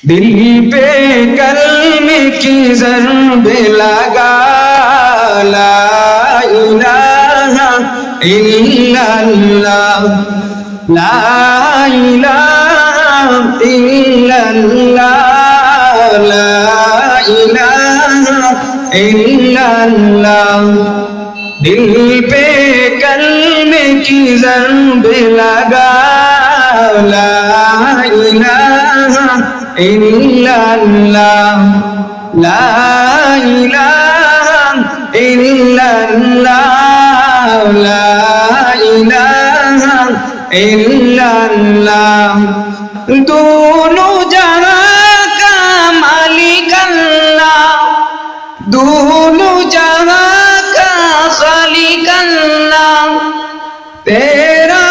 दिल पे कलमे की ज़रबे लगा, ला इलाहा इल्लल्लाह, ला इलाहा इल्लल्लाह, ला इलाहा इल्लल्लाह। दिल पे कलमे की ज़रबे लगा, ला इलाहा इल्लल्लाह, ला इलाहा इल्लल्लाह, ला इलाहा इल्लल्लाह। दोनों जहां का मालिक अल्लाह, दोनों जहां का खालिक अल्लाह, तेरा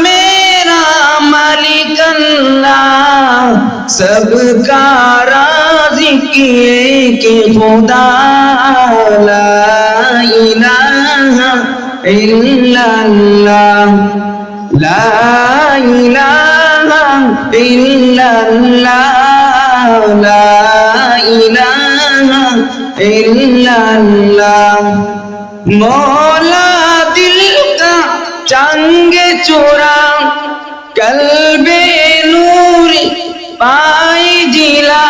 मेरा मालिक अल्लाह, सबका राज़िक़ एक खुदा, ला इलाहा इल्लल्लाह, ला इलाहा इल्लल्लाह, ला इलाहा इल्लल्लाह। मौला दिल का चांगे चोरा, कल्बे नूरी पाई जिला,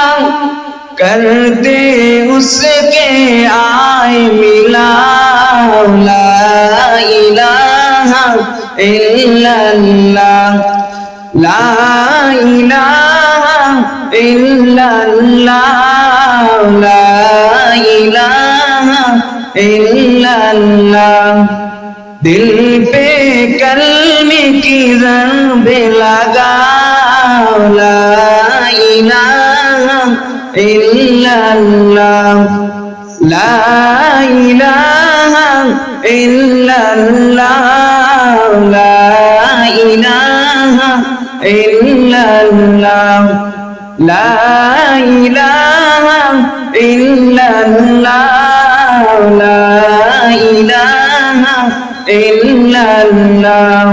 करते उसके आए मिला, ला इलाहा इल्लल्लाह, ला इलाहा इल्लल्लाह, ला इलाहा इल्लल्लाह। दिल पे कलमे की ज़रबे लगा, ला इलाहा इल्लल्लाह, ला इलाहा इल्लल्लाह, ला इलाहा इल्लल्लाह, ला इलाहा इल्लल्लाह, ला इलाहा इल्लल्लाह।